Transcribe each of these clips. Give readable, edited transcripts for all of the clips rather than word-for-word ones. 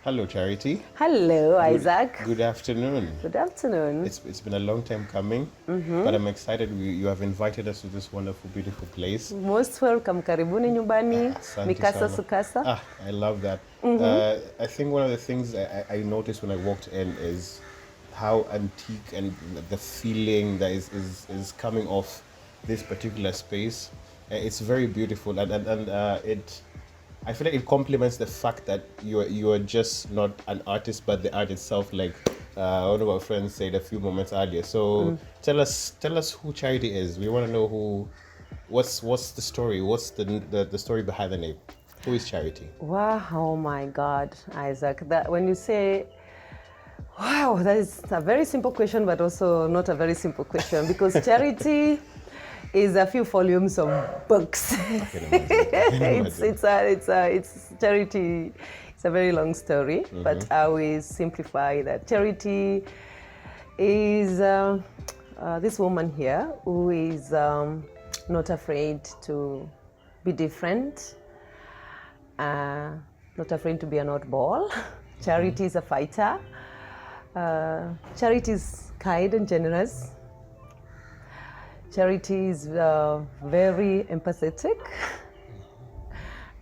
Hello, Charity. Hello, Isaac. Good afternoon. Good afternoon. It's been a long time coming, but I'm excited you have invited us to this wonderful, beautiful place. Most welcome. Karibuni nyumbani. Asante Mikasa sana. sukasa. I love that. I think one of the things I noticed when I walked in is how antique and the feeling that is coming off this particular space. It's very beautiful, and it. I feel like it complements the fact that you're just not an artist, but the art itself. Like one of our friends said a few moments earlier. So tell us who Charity is. We want to know what's the story? What's the story behind the name? Who is Charity? Wow, oh my God, Isaac. That when you say, wow, that is a very simple question, but also not a very simple question because charity is a few volumes of books. It's charity. It's a very long story, but I will simplify that. Charity is this woman here who is not afraid to be different, not afraid to be an oddball. Charity is a fighter. Charity is kind and generous. Charity is very empathetic,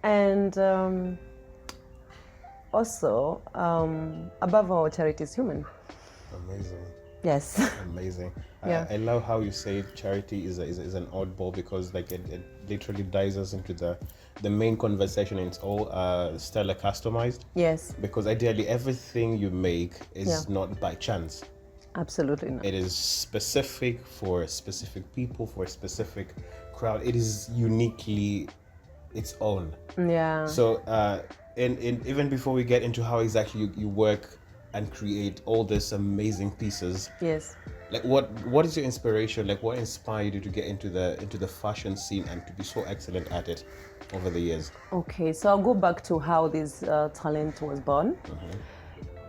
and also, above all, Charity is human. Amazing. Yes. Amazing. Yeah. I love how you say Charity is an oddball because like it literally dives us into the main conversation. It's all stellar customized. Yes. Because ideally everything you make is not by chance. Absolutely not. It is specific for specific people, for a specific crowd. It is uniquely its own. Yeah. So, and even before we get into how exactly you work and create all these amazing pieces, Yes. like what is your inspiration? Like what inspired you to get into the fashion scene and to be so excellent at it over the years? Okay, so I'll go back to how this talent was born.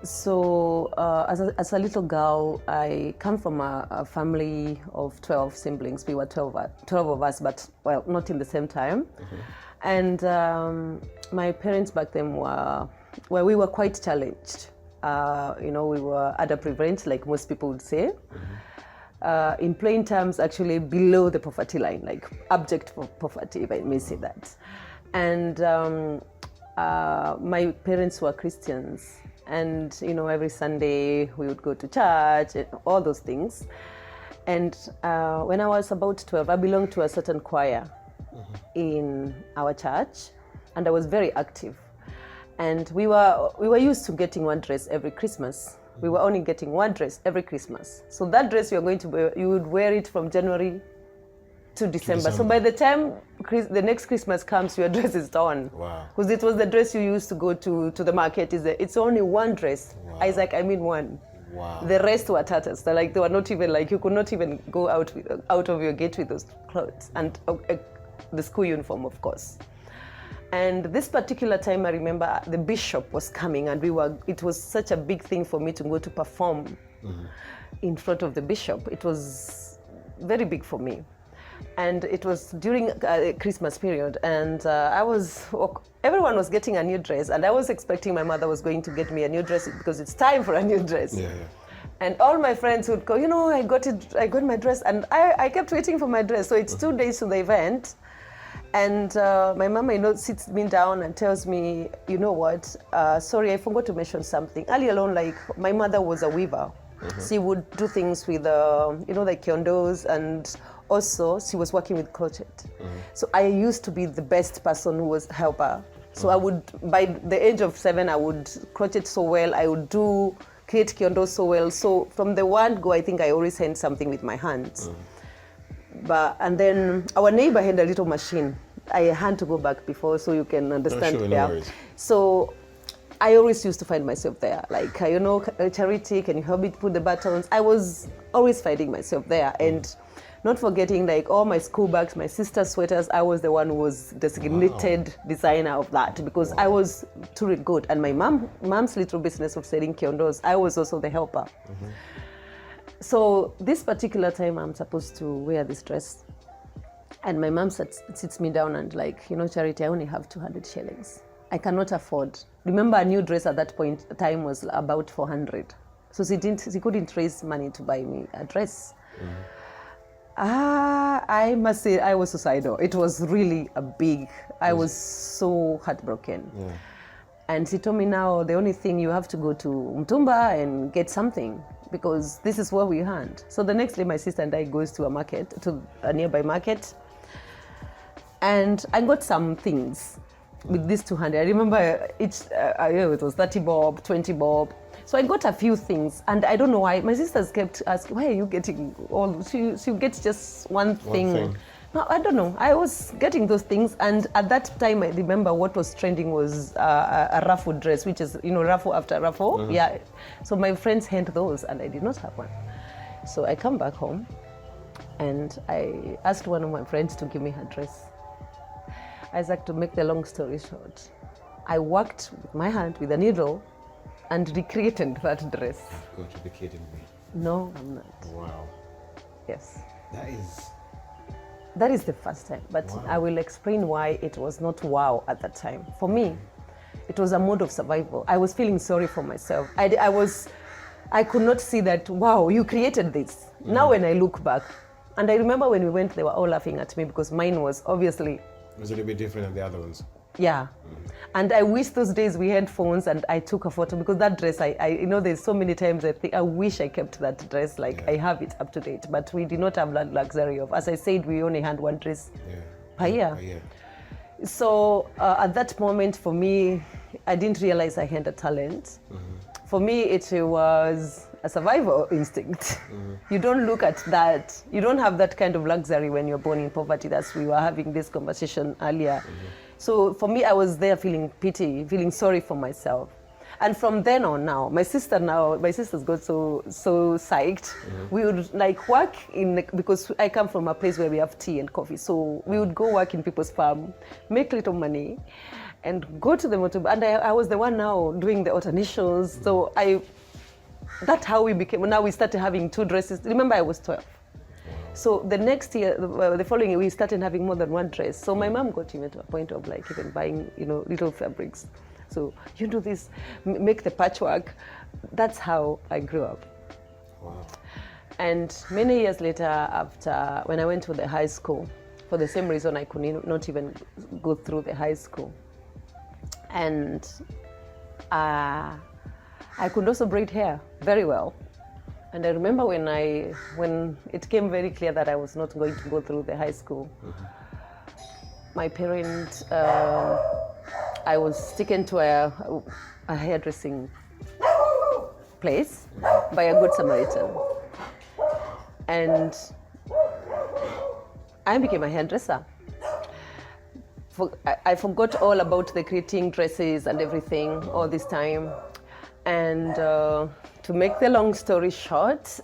So as a little girl, I come from a family of 12 siblings. We were 12 of us, but well, not in the same time. And my parents back then we were quite challenged. We were underprivileged, like most people would say. In plain terms, actually below the poverty line, like abject poverty, if I may say that. And my parents were Christians. And, every Sunday we would go to church, and all those things. And when I was about 12, I belonged to a certain choir in our church, and I was very active. And we were used to getting one dress every Christmas. We were only getting one dress every Christmas. So that dress you would wear it from January to December. So by the time the next Christmas comes, your dress is torn. Wow. Because it was the dress you used to go to the market. It's only one dress. Wow. Isaac, I mean one. Wow. The rest were tatters. They were not even you could not even go out of your gate with those clothes. And the school uniform, of course. And this particular time, I remember the bishop was coming, and it was such a big thing for me to go to perform in front of the bishop. It was very big for me. And it was during Christmas period, and everyone was getting a new dress, and I was expecting my mother was going to get me a new dress because it's time for a new dress. Yeah. And all my friends would go, I got my dress, and I kept waiting for my dress. So it's 2 days to the event, and my mama, sits me down and tells me, sorry, I forgot to mention something. Early along, like my mother was a weaver. She would do things with, like kiondos, and also she was working with crochet. So I used to be the best person who was helper. So I would, by the age of 7, I would crochet so well. I would create kiondos so well. So from the word go, I think I always had something with my hands. And then our neighbor had a little machine. I had to go back before so you can understand. Sure, no worries. So I always used to find myself there. Like, Charity, can you help me put the buttons? I was always finding myself there. And not forgetting, like, all my school bags, my sister's sweaters, I was the one who was designated designer of that because I was too good. And my mom's little business of selling kiondos, I was also the helper. So this particular time, I'm supposed to wear this dress. And my mom sits me down and like, Charity, I only have 200 shillings. I cannot afford. Remember, a new dress at that point time was about 400. So she couldn't raise money to buy me a dress. I must say I was suicidal. It was really I was so heartbroken. Yeah. And she told me, now the only thing, you have to go to Mtumba and get something, because this is what we had. So the next day my sister and I goes to a nearby market, and I got some things with this 200. I remember it was 30 bob, 20 bob. So I got a few things, and I don't know why. My sisters kept asking, why are you getting all? She gets just one thing. No, I don't know. I was getting those things, and at that time I remember what was trending was a raffle dress, which is, raffle after raffle. Yeah. So my friends had those, and I did not have one. So I come back home, and I asked one of my friends to give me her dress. Isaac, to make the long story short, I worked with my hand with a needle and recreated that dress. You've got to be kidding me. No, I'm not. Wow. Yes. That is the first time, but wow. I will explain why it was not wow at that time. For me, it was a mode of survival. I was feeling sorry for myself. I could not see that, wow, you created this. Now when I look back, and I remember when we went, they were all laughing at me because mine was obviously... It was a little bit different than the other ones. Yeah. And I wish those days we had phones and I took a photo, because that dress, there's so many times I think I wish I kept that dress, I have it up to date, but we did not have that luxury of, as I said, we only had one dress per year. So at that moment for me, I didn't realize I had a talent. For me, it was a survival instinct. You don't look at that. You don't have that kind of luxury when you're born in poverty. That's we were having this conversation earlier. So for me, I was there feeling pity, feeling sorry for myself. And from then on now, my sisters got so psyched. We would work because I come from a place where we have tea and coffee. So we would go work in people's farm, make little money, and go to the motor. And I was the one now doing the alternations. So that's how we became. Now we started having 2 dresses. Remember, I was 12. So the next year, the following year, we started having more than one dress. So my mom got even to a point of even buying, little fabrics. So you do this, make the patchwork. That's how I grew up. Wow. And many years later, after when I went to the high school, for the same reason I could not even go through the high school. And I could also braid hair very well. And I remember when it became very clear that I was not going to go through the high school, my parents, I was taken to a hairdressing place by a good Samaritan. And I became a hairdresser. I forgot all about the creating dresses and everything all this time. And to make the long story short,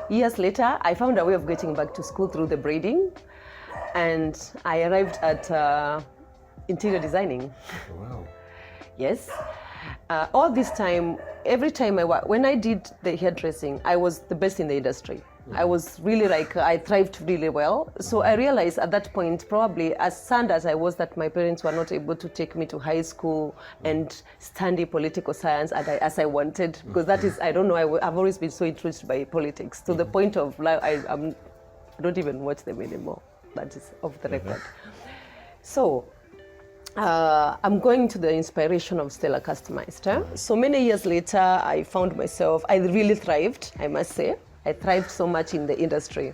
years later, I found a way of getting back to school through the braiding. And I arrived at interior designing. Wow. Yes. All this time, every time when I did the hairdressing, I was the best in the industry. I was really I thrived really well. So I realized at that point, probably as sad as I was that my parents were not able to take me to high school and study political science as I wanted, because that is, I don't know, I've always been so intrigued by politics to the point of I don't even watch them anymore. That is off the record. So I'm going to the inspiration of Stella Customized. So many years later, I found myself, I really thrived, I must say. I thrived so much in the industry.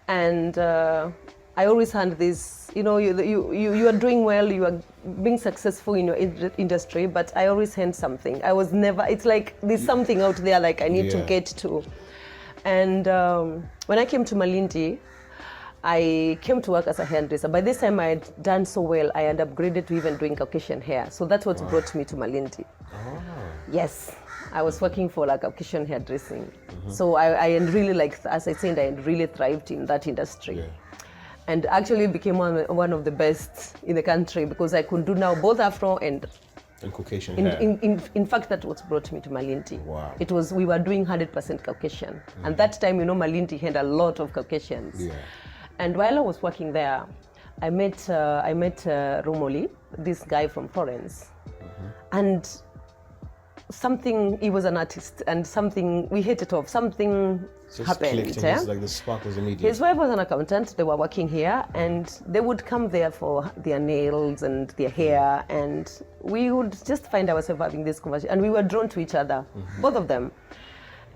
And I always had this, you are doing well, you are being successful in your industry, but I always had something. I was never, it's like there's something out there I need to get to. And when I came to Malindi, I came to work as a hairdresser. By this time I had done so well, I had upgraded to even doing Caucasian hair. So that's what brought me to Malindi. Oh. Yes, I was working for Caucasian hairdressing. So I really as I said, I really thrived in that industry. And actually became one of the best in the country, because I could do now both Afro and Caucasian hair. In fact, that's what brought me to Malindi. Wow. We were doing 100% Caucasian. And that time, Malindi had a lot of Caucasians. And while I was working there, I met Romoli, this guy from Florence, and something, he was an artist, and something, we hit it off, something Just happened. clicked, and it's like the spark was immediate. His wife was an accountant, they were working here, and they would come there for their nails and their hair, and we would just find ourselves having this conversation, and we were drawn to each other, both of them.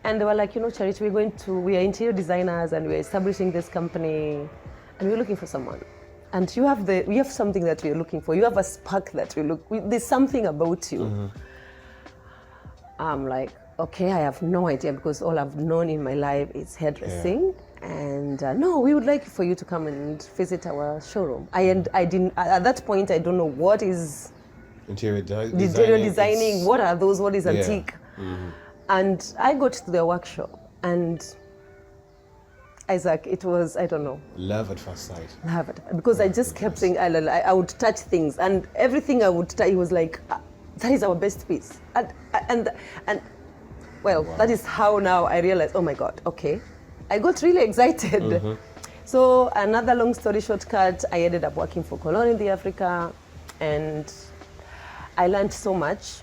And they were like, Charity, we are interior designers, and we're establishing this company, and we're looking for someone. And we have something that we're looking for. You have a spark that there's something about you. I'm like, okay, I have no idea, because all I've known in my life is hairdressing. Yeah. And no, we would like for you to come and visit our showroom. I didn't, at that point, I don't know what is interior designing. What are those? What is antique? And I got to their workshop, and Isaac, it was, I don't know. Love at first sight. Love it. Because I just kept saying, I would touch things, and everything I would touch, he was like, that is our best piece. And well, wow. That is how now I realized, oh my God, okay. I got really excited. So another long story shortcut, I ended up working for Malindi, Africa, and I learned so much.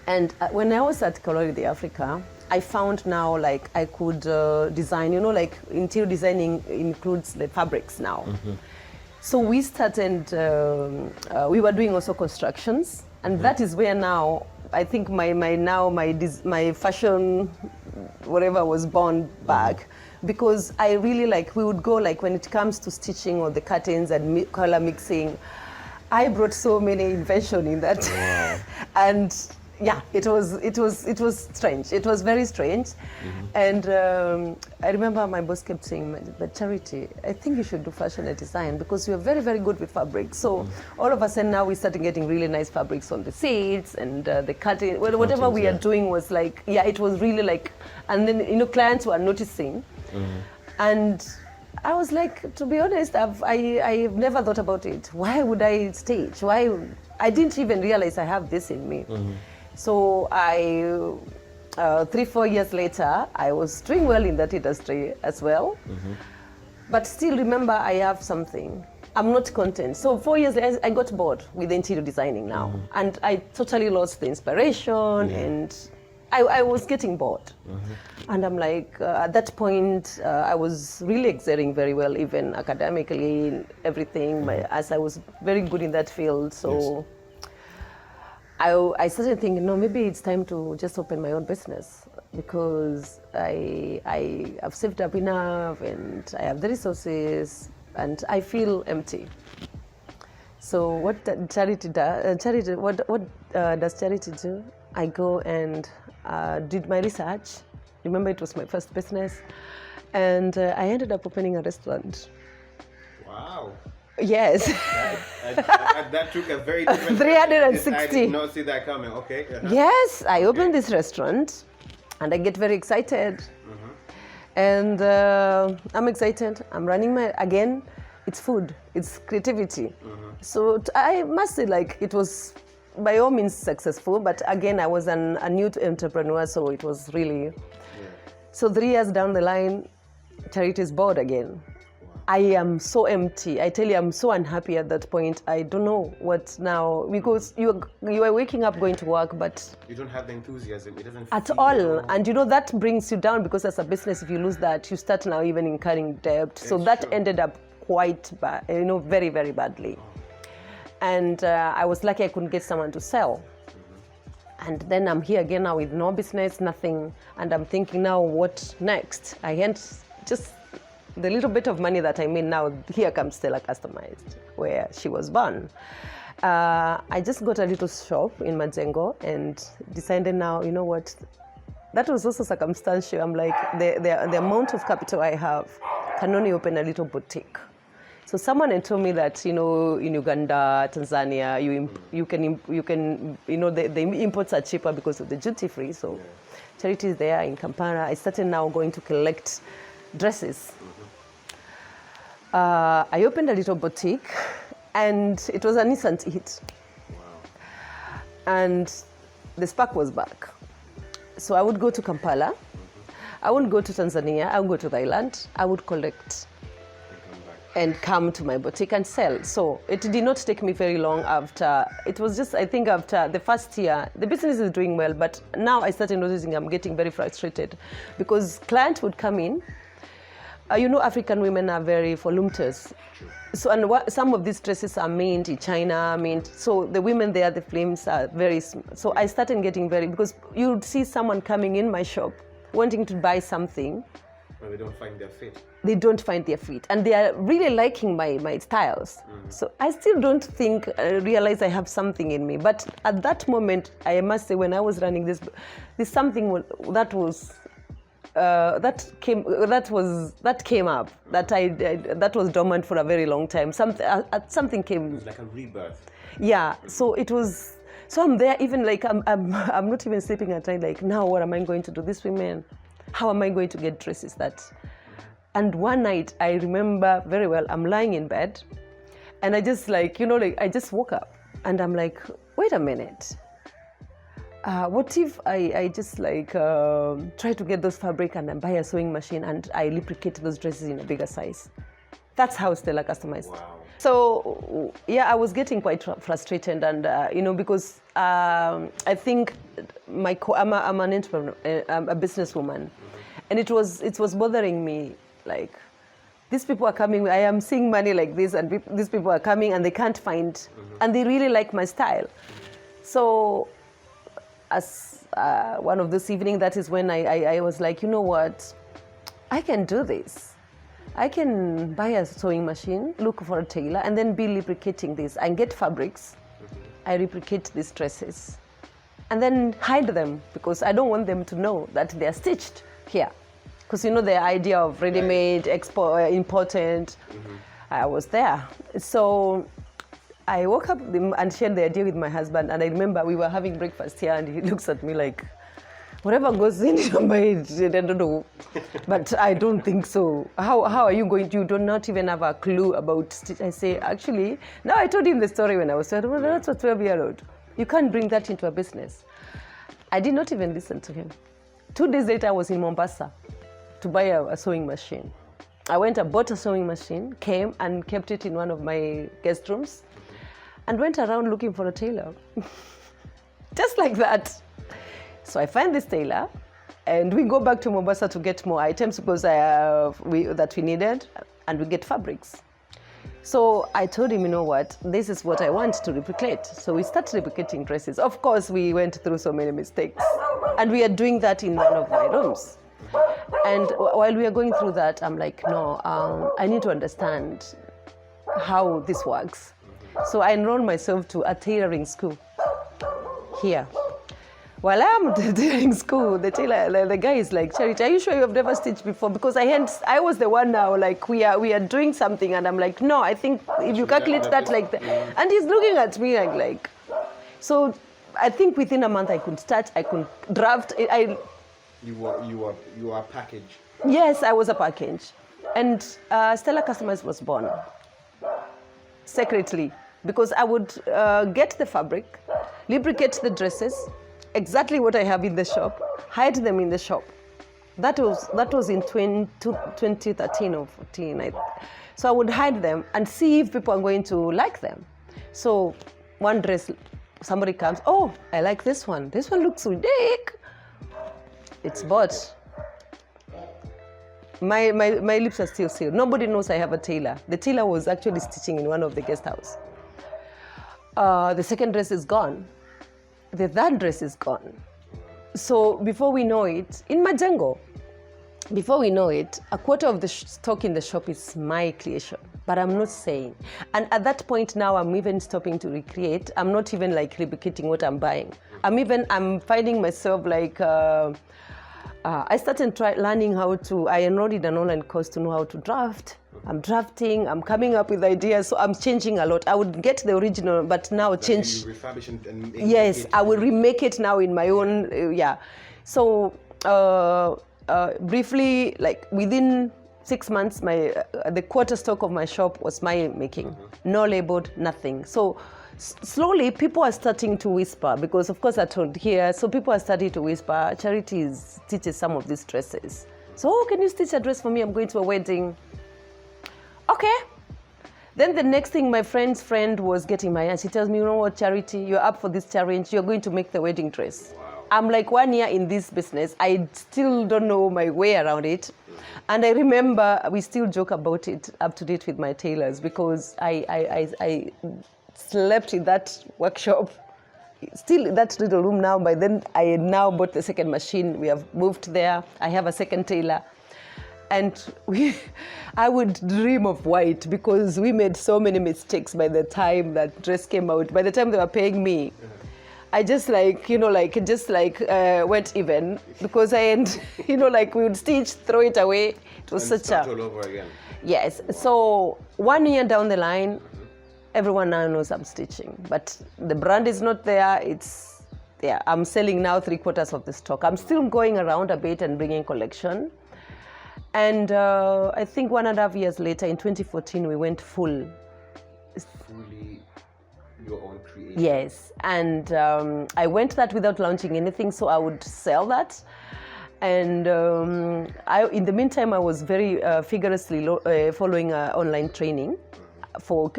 And when I was at Malindi, Africa, I found now like I could design, like interior designing includes the fabrics now. So we started, we were doing also constructions, and that is where now I think my fashion whatever was born back, because I really we would go when it comes to stitching or the curtains and color mixing, I brought so many invention in that. Wow. And yeah, it was strange. It was very strange. And I remember my boss kept saying, but Charity, I think you should do fashion and design, because you're very, very good with fabrics. So all of a sudden now we started getting really nice fabrics on the seats and the cutting. Well, whatever we are doing was it was really and then, clients were noticing. And I was like, to be honest, I've never thought about it. Why would I stage? I didn't even realize I have this in me. So 3-4 years later, I was doing well in that industry as well. But still, remember, I have something. I'm not content. So 4 years later, I got bored with interior designing now. And I totally lost the inspiration, and I was getting bored. And I'm like, at that point, I was really excelling very well, even academically, everything, as I was very good in that field. So. Yes. I started thinking, no, maybe it's time to just open my own business, because I have saved up enough and I have the resources and I feel empty. So what Charity does, what does Charity do? I go and did my research. Remember, it was my first business, and I ended up opening a restaurant. Wow. Yes. That took a very different 360. I did not see that coming. Okay. Yes, I opened this restaurant, and I get very excited. And I'm excited. I'm running again, it's food, it's creativity. So I must say, it was by all means successful, but again, I was a new entrepreneur, so it was really. So 3 years down the line, Charity is bored again. I am so empty. I tell you, I'm so unhappy at that point. I don't know what now, because you are waking up going to work, but you don't have the enthusiasm. It doesn't at all. And that brings you down, because as a business, if you lose that, you start now even incurring debt. So that ended up quite bad, very, very badly. And I was lucky I couldn't get someone to sell. And then I'm here again now with no business, nothing. And I'm thinking now, what next? I had just the little bit of money that I made now, here comes Stella Customized, where she was born. I just got a little shop in Majengo and decided now, you know what, that was also circumstantial. I'm like, the amount of capital I have can only open a little boutique. So someone had told me that, in Uganda, Tanzania, you can, the imports are cheaper because of the duty free. So Charity is there in Kampala. I started now going to collect dresses. I opened a little boutique, and it was an instant hit. Wow. And the spark was back. So I would go to Kampala. I wouldn't go to Tanzania. I would go to Thailand. I would collect. and come to my boutique and sell. So it did not take me very long after. It was just, I think, after the first year, the business is doing well, but now I started noticing I'm getting very frustrated because clients would come in. African women are very voluminous. So, and some of these dresses are made in China, so the women there, the flames are very, so I started getting because you would see someone coming in my shop wanting to buy something. But they don't find their fit. They don't find their fit. And they are really liking my styles. So I still don't realize I have something in me. But at that moment, I must say, when I was running this something that came up, that was dormant for a very long time. Something came. It was like a rebirth. Yeah. So it was. So I'm there, even like I'm not even sleeping at night. Like, now what am I going to do? These women, how am I going to get dresses that? And one night I remember very well. I'm lying in bed, and I just I just woke up, and I'm like, wait a minute. What if I just try to get those fabric and then buy a sewing machine and I replicate those dresses in a bigger size? That's how Stella customized. Wow. So yeah, I was getting quite frustrated, and because I think I'm an entrepreneur, I'm a businesswoman, and it was bothering me. Like, these people are coming. I am seeing money like this, and these people are coming and they can't find, and they really like my style. So, as one of those evenings, that is when I was like, you know what, I can do this. I can buy a sewing machine, look for a tailor, and then be replicating this and get fabrics. I replicate these dresses and then hide them because I don't want them to know that they are stitched here. Because the idea of ready-made, important, I was there. So I woke up and shared the idea with my husband, and I remember we were having breakfast here, and he looks at me like, whatever goes in your mind, I don't know. But I don't think so. How are you going to? You do not even have a clue about stitch. I say, actually, now I told him the story when I was 12. Well, that's a 12-year-old. You can't bring that into a business. I did not even listen to him. 2 days later, I was in Mombasa to buy a sewing machine. I went and bought a sewing machine, came and kept it in one of my guest rooms, and went around looking for a tailor. Just like that. So I find this tailor, and we go back to Mombasa to get more items because that we needed, and we get fabrics. So I told him, you know what, this is what I want to replicate. So we started replicating dresses. Of course, we went through so many mistakes, and we are doing that in one of my rooms. And while we are going through that, I'm like, no, I need to understand how this works. So I enrolled myself to a tailoring school here. While I'm at the tailoring school, the guy is like, Charity, are you sure you have never stitched before? Because I was the one now, like, we are doing something, and I'm like, no, I think if you calculate that like that. And he's looking at me like, so I think within a month I could start, I could draft. You are a package. Yes, I was a package. And Stella Customers was born secretly, because I would get the fabric, lubricate the dresses, exactly what I have in the shop, hide them in the shop. That was in 2013 or 14. So I would hide them and see if people are going to like them. So one dress, somebody comes, oh, I like this one. This one looks unique. It's bought. My lips are still sealed. Nobody knows I have a tailor. The tailor was actually stitching in one of the guest house. The second dress is gone. The third dress is gone. So before we know it, in Majengo, before we know it, a quarter of the stock in the shop is my creation, but I'm not saying. And at that point now, I'm even stopping to recreate. I'm not even like replicating what I'm buying. I'm finding myself like, I started learning how to, I enrolled in an online course to know how to draft. I'm drafting, I'm coming up with ideas, so I'm changing a lot. I would get the original, but now change. You refurbish and make yes, it. I will remake it now in my own, yeah. So briefly, like within 6 months, the quarter stock of my shop was my making. No labeled, nothing. So slowly, people are starting to whisper, because of course I told here, so people are starting to whisper, Charity stitches some of these dresses. So, oh, can you stitch a dress for me? I'm going to a wedding. Okay, Then the next thing, my friend's friend was getting my hand. She tells me, you know what, Charity, you're up for this challenge. You're going to make the wedding dress. Wow. I'm like 1 year in this business. I still don't know my way around it. And I remember we still joke about it up to date with my tailors, because I slept in that workshop, still in that little room now. By then, I now bought the second machine. We have moved there. I have a second tailor. And I would dream of white, because we made so many mistakes by the time that dress came out. By the time they were paying me, I just went even, because we would stitch, throw it away. It was And such start a... all over again. Yes. So 1 year down the line, everyone now knows I'm stitching. But the brand is not there. I'm selling now 3/4 of the stock. I'm still going around a bit and bringing collection. And I think 1.5 years later, in 2014, we went full. Fully your own creation. Yes, and I went that without launching anything, so I would sell that. And in the meantime, I was very vigorously following online training for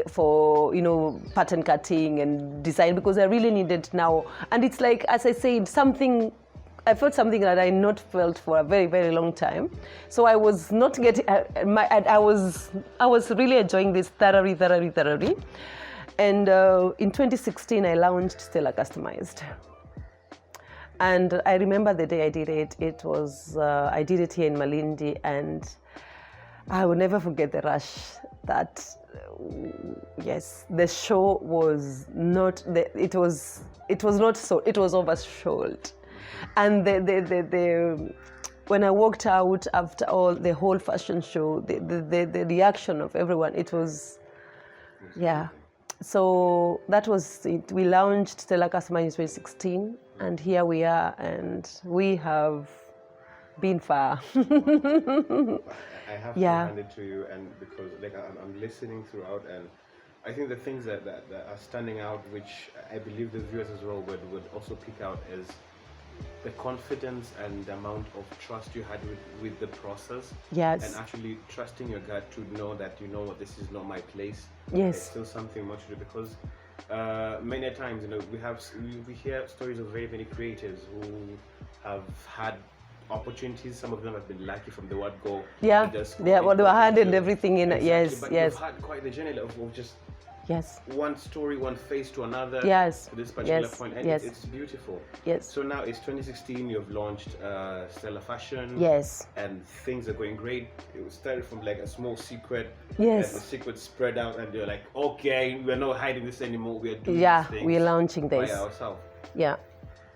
pattern cutting and design, because I really needed now. And it's like, as I said, I felt something that I not felt for a very, very long time. So I was not getting, I was really enjoying this thoroughly. And in 2016, I launched Stella Customized. And I remember the day I did it. I did it here in Malindi, and I will never forget the rush that, yes, the show was not, it was oversold. And when I walked out after all the whole fashion show, the reaction of everyone, it was, yeah. So that was it. We launched Stella Customer in 2016, and here we are, and we have been far. I have to hand it to you, and because I'm listening throughout, and I think the things that are standing out, which I believe the viewers as well would also pick out, is the confidence and the amount of trust you had with the process. Yes. And actually trusting your gut to know that, this is not my place. Yes. It's still something much to do, because many times, we hear stories of very many creators who have had opportunities. Some of them have been lucky from the word go. Yeah. They were handed everything in. Exactly. Yes. But yes. you've had quite the journey of just yes. one story, one face to another. Yes. To this particular Yes. point, and Yes. it's beautiful. Yes. So now it's 2016. You've launched Stella Fashion. Yes. And things are going great. It started from like a small secret. Yes. And the secret spread out, and you're like, okay, we're not hiding this anymore. We are doing Yeah, these things we're launching by this. ourselves. Yeah.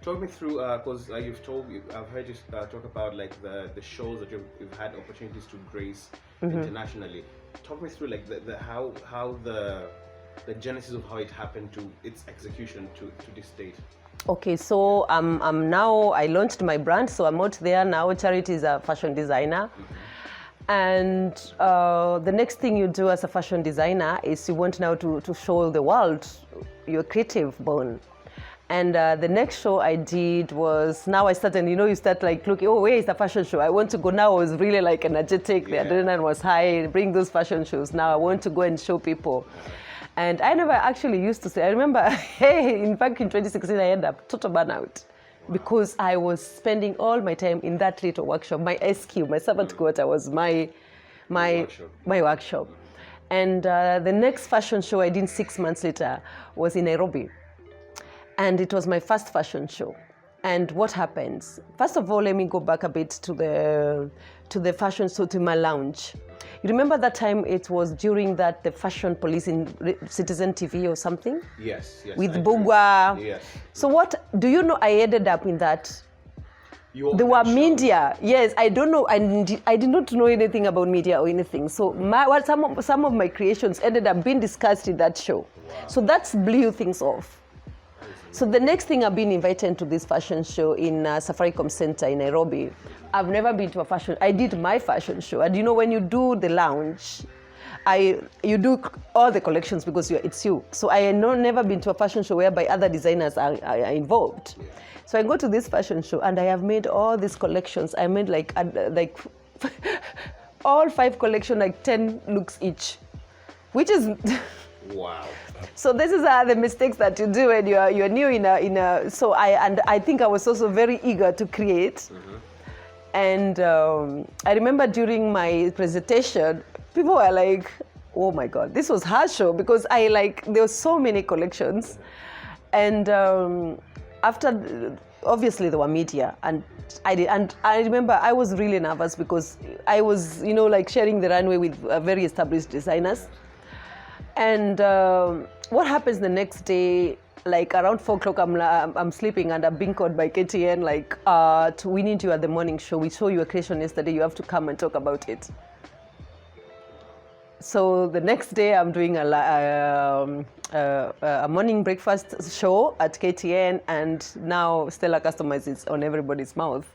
Talk me through, because I've heard you talk about like the shows that you've had opportunities to grace internationally. Talk me through like how the genesis of how it happened to its execution to this date. Okay, so I'm now, I launched my brand, so I'm out there now. Charity is a fashion designer. And the next thing you do as a fashion designer is you want now to show the world your creative bone. And the next show I did was, now I started, you start like looking, oh, where is the fashion show? I want to go now. I was really like energetic. The adrenaline was high. Bring those fashion shows. Now I want to go and show people. And I never actually used to say, I remember, in fact, in 2016, I ended up total burnout. Because I was spending all my time in that little workshop. My SQ, my servant quarter was my workshop. And the next fashion show I did 6 months later was in Nairobi. And it was my first fashion show. And what happens? First of all, let me go back a bit to the fashion show, to my lounge. You remember that time? It was during the fashion police in Citizen TV or something? Yes. With Bugwa. Yes. So what, do you know I ended up in that? There were media. Yes, I don't know. I did not know anything about media or anything. So some of my creations ended up being discussed in that show. Wow. So that blew things off. So the next thing, I've been invited to this fashion show in Safaricom Center in Nairobi. I've never been to a fashion. I did my fashion show, and when you do the lounge, you do all the collections because it's you. So I never been to a fashion show whereby other designers are involved. Yeah. So I go to this fashion show, and I have made all these collections. I made like all 5 collections, like 10 looks each. which is Wow. so this is the mistakes that you do when you're new in a so I think I was also very eager to create. And I remember during my presentation, people were like, oh my God, this was hard show, because there were so many collections. And after, obviously there were media, and I remember I was really nervous because I was, sharing the runway with very established designers. And what happens the next day, around 4 o'clock, I'm sleeping and I'm being called by KTN, we need you at the morning show. We saw your creation yesterday. You have to come and talk about it. So the next day, I'm doing a morning breakfast show at KTN, and now Stella Customizes on everybody's mouth.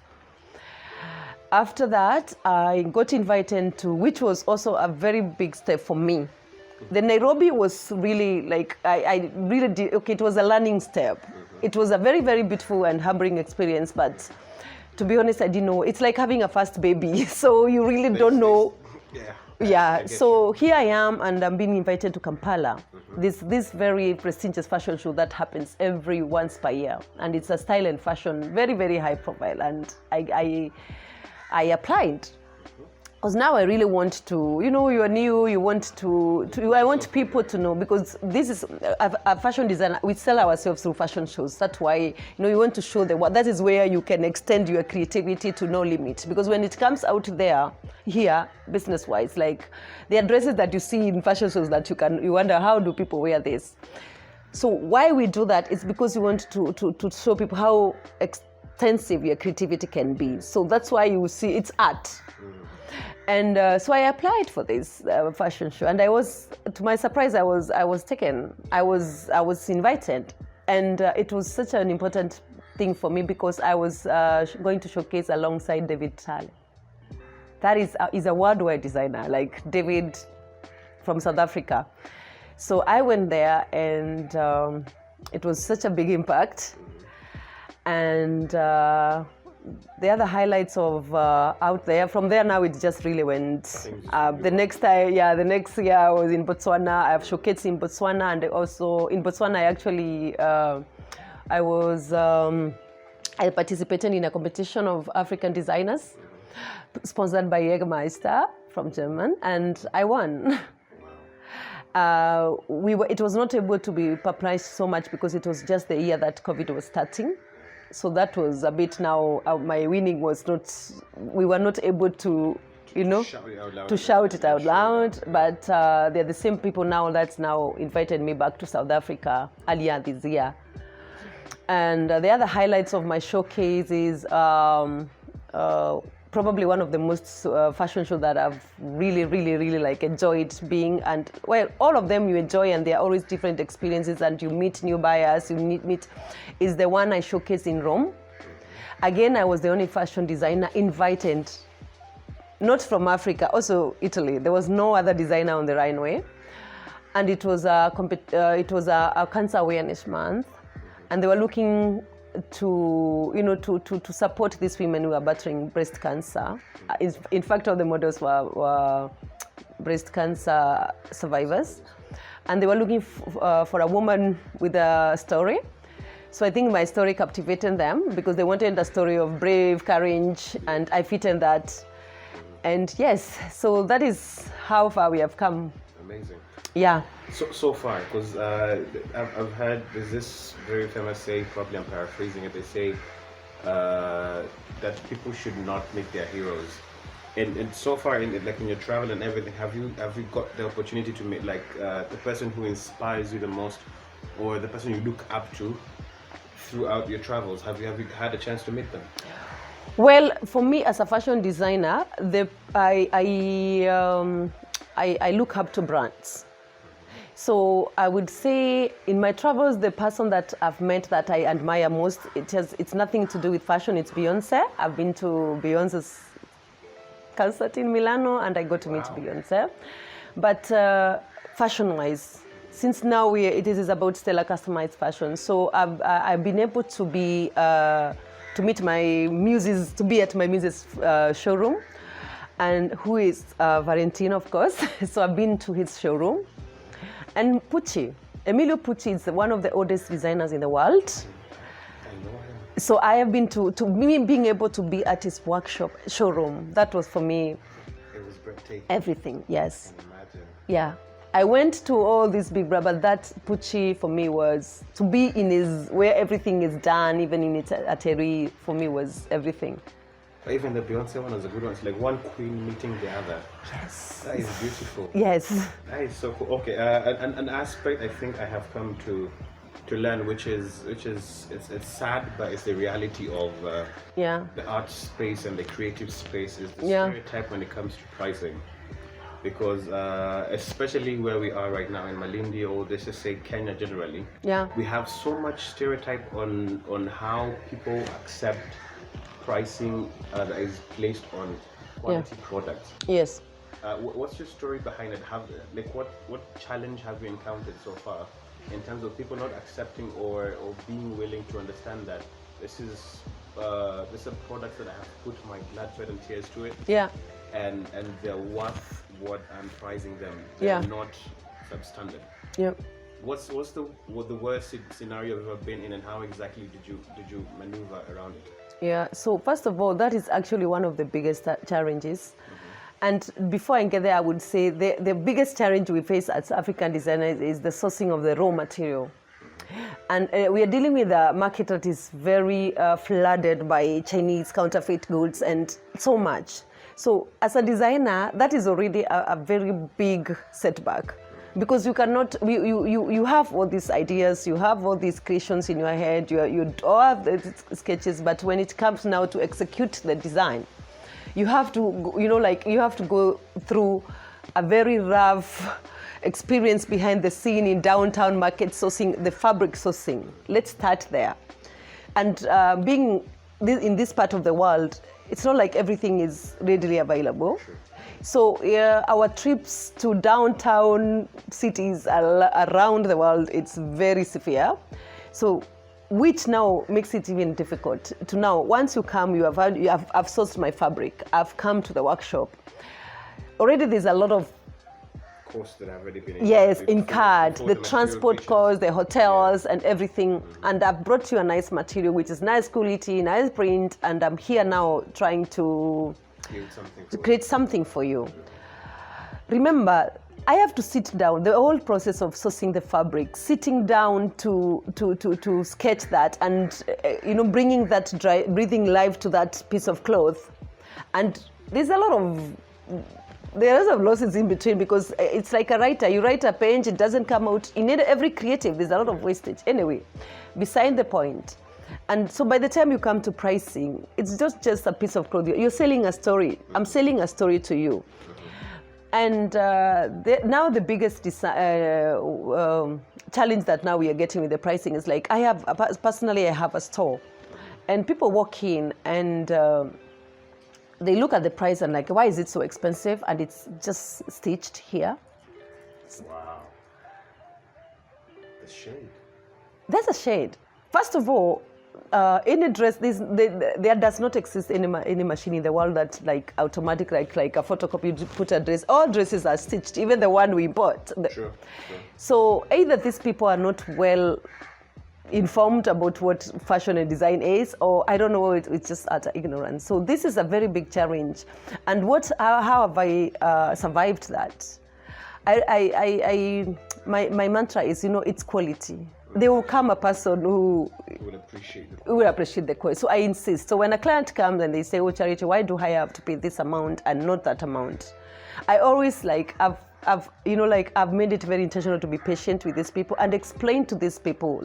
After that, I got invited to, which was also a very big step for me. The Nairobi was really I really did, it was a learning step. It was a very, very beautiful and humbling experience, but to be honest, I didn't know. It's like having a first baby, so you really don't know. Yeah, so here I am, and I'm being invited to Kampala, this very prestigious fashion show that happens every once per year, and it's a style and fashion, very, very high profile, and I applied. Because now I really want to, you're new, you want I want people to know, because this is a fashion designer. We sell ourselves through fashion shows. That's why, you want to show that is where you can extend your creativity to no limit. Because when it comes out there, here, business-wise, the dresses that you see in fashion shows that you wonder, how do people wear this? So why we do that is because we want to show people how extensive your creativity can be. So that's why you see it's art. And so I applied for this fashion show, and to my surprise, I was taken. I was invited, and it was such an important thing for me because I was going to showcase alongside David Tale. That is a worldwide designer, like David from South Africa. So I went there, and it was such a big impact. And the other highlights of out there, from there now it just really went. The next year I was in Botswana. I have showcased in Botswana, and also in Botswana I participated in a competition of African designers sponsored by Jägermeister from German, and I won. It was not able to be published so much because it was just the year that COVID was starting. So that was a bit now, my winning was not, we were not able to, shout it out loud. But they're the same people now that's now invited me back to South Africa earlier this year. And the other highlights of my showcase is probably one of the most fashion shows that I've really, really, really enjoyed being. And well, all of them you enjoy, and they're always different experiences, and you meet new buyers. You meet is the one I showcased in Rome. Again, I was the only fashion designer invited, not from Africa, also Italy. There was no other designer on the runway, and it was a cancer awareness month, and they were looking to support these women who are battling breast cancer. In fact, all the models were breast cancer survivors, and they were looking for a woman with a story. So I think my story captivated them because they wanted a story of brave courage, and I fit in that. And yes, so that is how far we have come. Amazing. Yeah. So far, because I've heard there's this very famous saying, probably I'm paraphrasing it, they say that people should not make their heroes. And so far, in your travel and everything, have you got the opportunity to meet the person who inspires you the most, or the person you look up to throughout your travels? Have you had a chance to meet them? Well, for me as a fashion designer, I look up to brands. So I would say in my travels, the person that I've met that I admire most, it's nothing to do with fashion, it's Beyoncé. I've been to Beyoncé's concert in Milano, and I got to meet Beyoncé. But fashion-wise, since now it is about Stella customized fashion, so I've been able to be to meet my muses, to be at my muses showroom, and who is Valentino, of course. So I've been to his showroom, And Pucci, Emilio Pucci is one of the oldest designers in the world. I know him. So I have been to me being able to be at his workshop showroom. That was for me It was breathtaking. everything. Yes. I can imagine. Yeah. I went to all these big brands, but that Pucci for me was to be in his where everything is done, even in its atelier, for me was everything. Even the Beyoncé one was a good one. It's like one queen meeting the other. Yes. That is beautiful. Yes. That is so cool. Okay, an aspect I think I have come to learn, which is it's sad, but it's the reality of Yeah. the art space and the creative space is the Yeah. stereotype when it comes to pricing. Because especially where we are right now in Malindi, or let's just say Kenya generally, Yeah. we have so much stereotype on how people accept pricing that is placed on quality products. Yes. What's your story behind it? What challenge have you encountered so far in terms of people not accepting or being willing to understand that this is a product that I have put my blood, sweat, and tears to it, Yeah. and they're worth what I'm pricing them. They're Yeah. not substandard. Yeah. What's the worst scenario you've ever been in, and how exactly did you maneuver around it? Yeah, so first of all, that is actually one of the biggest challenges. And before I get there, I would say the biggest challenge we face as African designers is the sourcing of the raw material. And we are dealing with a market that is very flooded by Chinese counterfeit goods and so much. So as a designer, that is already a very big setback. Because you cannot, you have all these ideas, you have all these creations in your head, you all have the sketches, but when it comes now to execute the design, you have to, you have to go through a very rough experience behind the scene in downtown market sourcing, the fabric sourcing. Let's start there. And being in this part of the world, it's not like everything is readily available. Sure. So our trips to downtown cities around the world, it's very severe. So, which now makes it even difficult to now, once you come, I've sourced my fabric, I've come to the workshop. Already there's a lot of costs that have already been incurred, the transport costs, the hotels and everything. And I've brought you a nice material, which is nice quality, nice print, and I'm here now trying to create something for you. Remember, I have to sit down, the whole process of sourcing the fabric, sitting down to sketch that and, bringing that breathing life to that piece of cloth. And there's a lot of losses in between, because it's like a writer. You write a page, it doesn't come out. In every creative, there's a lot of wastage. Anyway, beside the point. And so by the time you come to pricing, it's just a piece of clothing. You're selling a story. I'm selling a story to you. And now the biggest challenge that now we are getting with the pricing is like, I have a store. And people walk in and they look at the price and like, why is it so expensive? And it's just stitched here. Wow. The shade. There's a shade. First of all, any dress, there does not exist any machine in the world that like automatic, like a photocopy, you put a dress. All dresses are stitched, even the one we bought. Sure. So either these people are not well informed about what fashion and design is, or I don't know, it's just utter ignorance. So this is a very big challenge. And how have I survived that? My mantra is, it's quality. There will come a person who will appreciate the quality. So I insist. So when a client comes and they say, "Oh, Charity, why do I have to pay this amount and not that amount?" I always I've made it very intentional to be patient with these people and explain to these people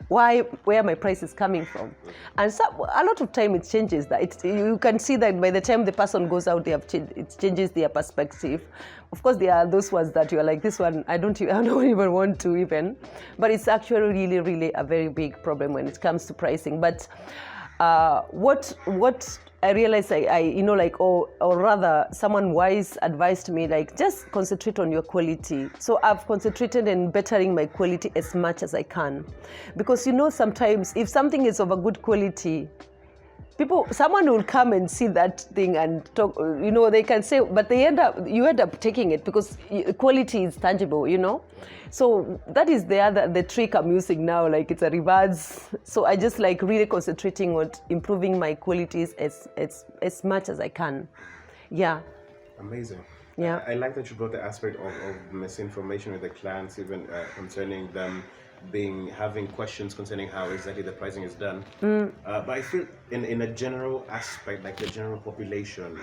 where my price is coming from. And so a lot of time it changes that. You can see that by the time the person goes out, it changes their perspective. Of course, there are those ones that you're like, this one, I don't even want to even. But it's actually really, really a very big problem when it comes to pricing. But what I realized, or rather someone wise advised me, just concentrate on your quality. So I've concentrated in bettering my quality as much as I can. Because sometimes if something is of a good quality, someone will come and see that thing and talk, they can say, but you end up taking it because quality is tangible, So that is the trick I'm using now, like it's a reverse. So I just like really concentrating on improving my qualities as much as I can. Yeah. Amazing. Yeah. I like that you brought the aspect of misinformation with the clients, even concerning them having questions concerning how exactly the pricing is done. But I feel in a general aspect, like the general population,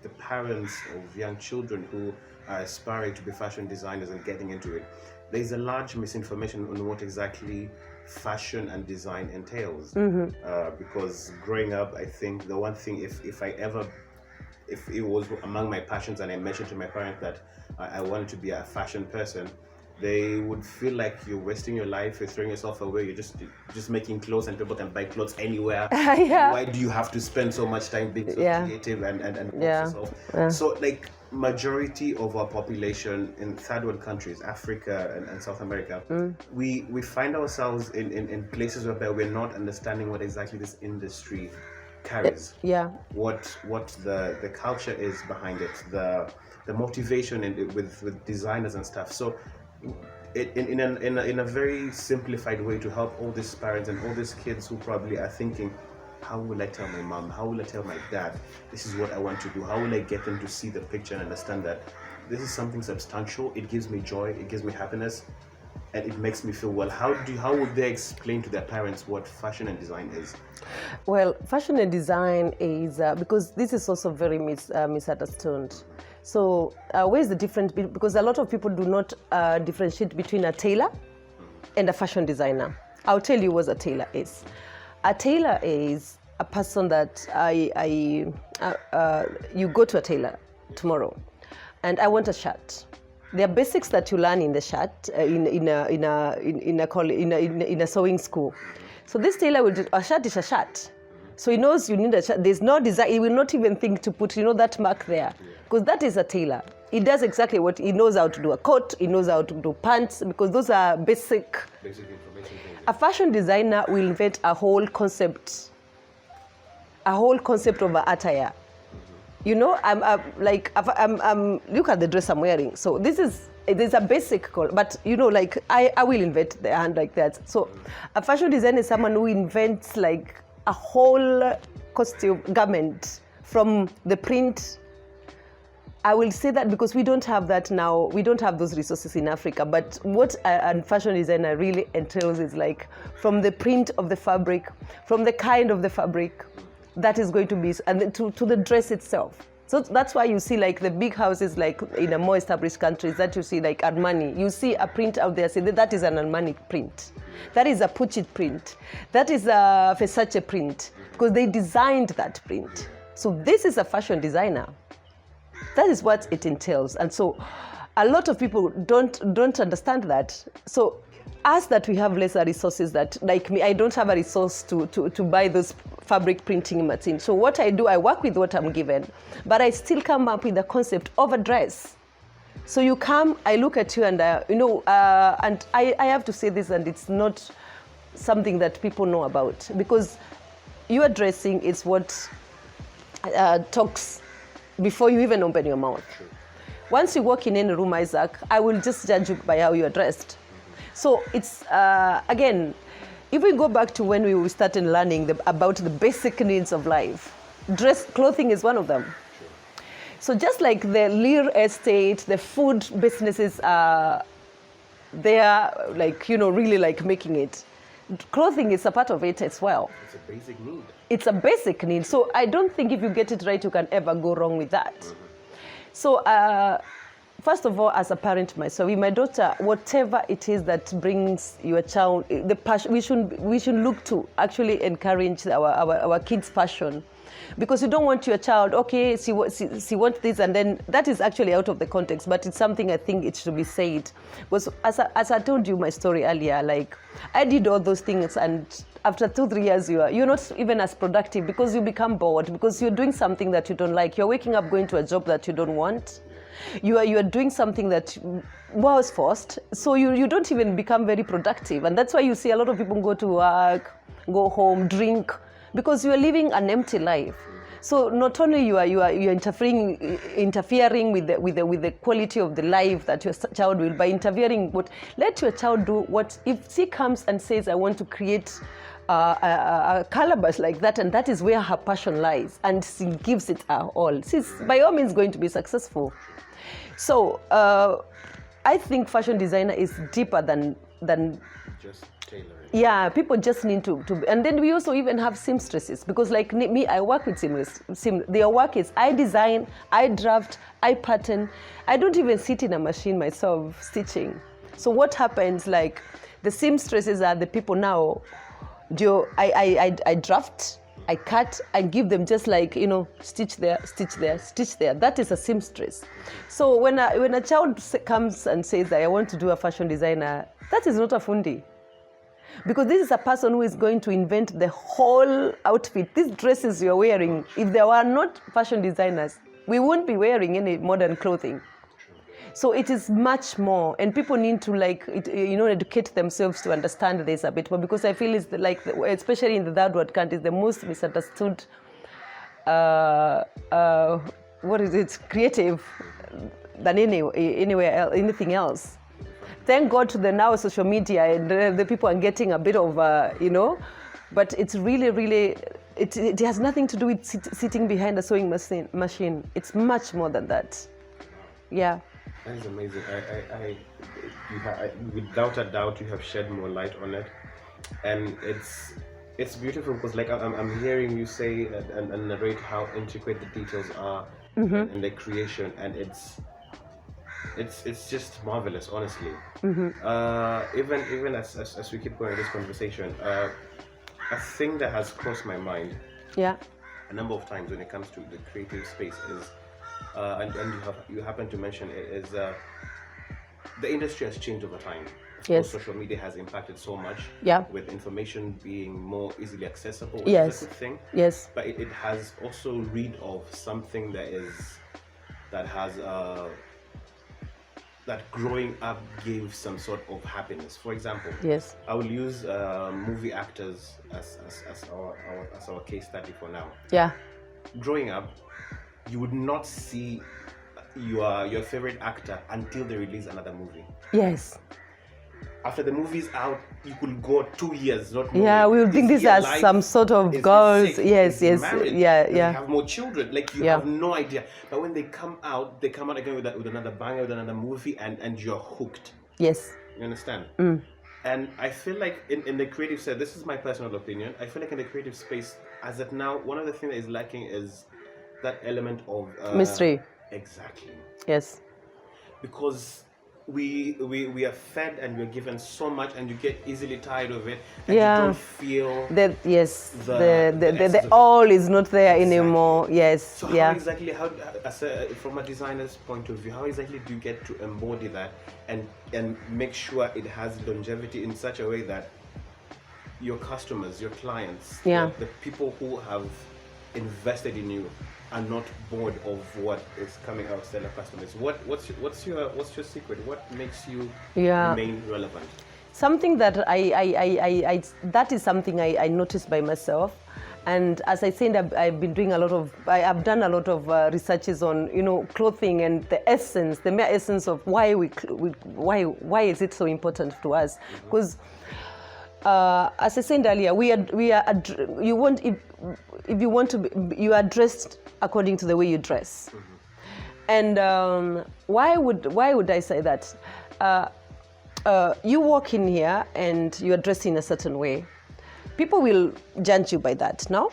the parents of young children who are aspiring to be fashion designers and getting into it, there's a large misinformation on what exactly fashion and design entails. Because growing up, I think the one thing, if it was among my passions and I mentioned to my parents that I wanted to be a fashion person, they would feel like you're wasting your life, you're throwing yourself away, you're just making clothes and people can buy clothes anywhere. Yeah. Why do you have to spend so much time being so creative and yourself? Yeah. So like majority of our population in third world countries, Africa and South America, we find ourselves in places where we're not understanding what exactly this industry carries. Yeah. What the culture is behind it, the motivation with designers and stuff. So in a very simplified way, to help all these parents and all these kids who probably are thinking, how will I tell my mom, how will I tell my dad this is what I want to do, how will I get them to see the picture and understand that this is something substantial, it gives me joy, it gives me happiness, and it makes me feel well. How would they explain to their parents what fashion and design is? Well, fashion and design is because this is also very misunderstood. So where's the difference? Because a lot of people do not differentiate between a tailor and a fashion designer. I'll tell you what a tailor is. A tailor is a person that you go to a tailor tomorrow, and I want a shirt. There are basics that you learn in the shirt in a sewing school. So this tailor will do, a shirt is a shirt. So he knows you need a shirt. There's no design. He will not even think to put that mark there, because that is a tailor. He does exactly what he knows how to do a coat. He knows how to do pants, because those are basic information. A fashion designer will invent a whole concept of attire. Look at the dress I'm wearing. So there's a basic call, but I will invent the hand like that. So a fashion designer is someone who invents like a whole costume garment from the print. I will say that because we don't have that now. We don't have those resources in Africa. But what a fashion designer really entails is like from the print of the fabric, from the kind of the fabric that is going to be, and to the dress itself. So that's why you see like the big houses, like in a more established countries, that you see like Armani. You see a print out there, say that is an Armani print. That is a Pucci print. That is a Versace print, because they designed that print. So this is a fashion designer. That is what it entails. And so a lot of people don't understand that. So us that we have lesser resources, that like me, I don't have a resource to buy those fabric printing machines. So what I do, I work with what I'm given, but I still come up with the concept of a dress. So you come, I look at you, and and I have to say this, and it's not something that people know about, because your dressing is what talks before you even open your mouth. True. Once you walk in any room, Isaac, I will just judge you by how you are dressed. So it's, again, if we go back to when we started learning about the basic needs of life, clothing is one of them. Sure. So just like the real estate, the food businesses are, they are like, really like making it. Clothing is a part of it as well. It's a basic need. It's a basic need. So I don't think if you get it right, you can ever go wrong with that. Mm-hmm. So first of all, as a parent myself, with my daughter, whatever it is that brings your child, the passion, we should look to actually encourage our kids' passion. Because you don't want your child, okay, she wants this, and then that is actually out of the context, but it's something I think it should be said. Because as I told you my story earlier, like I did all those things, and after 2-3 years, you're not even as productive, because you become bored, because you're doing something that you don't like. You're waking up going to a job that you don't want. You are doing something that was forced, so you don't even become very productive. And that's why you see a lot of people go to work, go home, drink, because you are living an empty life. So not only you are interfering with the quality of the life that your child will, by interfering, but let your child do what, if she comes and says, I want to create a calabash like that, and that is where her passion lies, and she gives it her all, she's by all means going to be successful. So I think fashion designer is deeper than just tailoring. Yeah, people just need to, and then we also even have seamstresses, because like me, I work with seamstress. Their work is I design, I draft, I pattern. I don't even sit in a machine myself stitching. So what happens, like the seamstresses are the people now, I draft, I cut, I give them just like, stitch there, stitch there, stitch there. That is a seamstress. So when a child comes and says that I want to do a fashion designer, that is not a fundi. Because this is a person who is going to invent the whole outfit. These dresses you're wearing, if there were not fashion designers, we wouldn't be wearing any modern clothing. So it is much more, and people need to educate themselves to understand this a bit more, because I feel it's especially in the third world countries, the most misunderstood, creative than anywhere else, anything else. Thank God to the now social media, and the people are getting a bit of, but it's really, it has nothing to do with sitting behind a sewing machine. It's much more than that. Yeah. That is amazing. Without a doubt, you have shed more light on it, and it's beautiful, because like I'm hearing you say and narrate how intricate the details are in the creation, and it's just marvelous, honestly. Even as we keep going in this conversation, a thing that has crossed my mind, a number of times when it comes to the creative space is, and you happen to mention it, is the industry has changed over time. Yes. Social media has impacted so much. Yeah. With information being more easily accessible, which yes. is a good thing. Yes. But it has also rid of something that growing up gave some sort of happiness. For example, yes, I will use movie actors as our case study for now. Yeah. Growing up, you would not see your favorite actor until they release another movie. Yes. After the movie's out, you could go 2 years not knowing. Yeah, we would think this as some sort of girls. Yes, yes, married, yeah. You have more children. Like you have no idea. But when they come out again with another banger, with another movie, and you're hooked. Yes. You understand? And I feel like in the creative space, this is my personal opinion, I feel like in the creative space, as of now, one of the things that is lacking is that element of mystery. Exactly. Yes. Because we are fed and we're given so much, and you get easily tired of it, and you don't feel that. Yes, the all is not there anymore. Yes. So how exactly, from a designer's point of view, how exactly do you get to embody that and make sure it has longevity in such a way that your customers, your clients, the people who have invested in you are not bored of what is coming out stellar customers? What's your secret? What makes you remain relevant? Something that that is something I noticed by myself, and as I said, I've been doing I've done a lot of researches on clothing and the mere essence of why is it so important to us? Because as I said earlier, you are dressed according to the way you dress. And why would I say that? You walk in here and you are dressed in a certain way. People will judge you by that, no?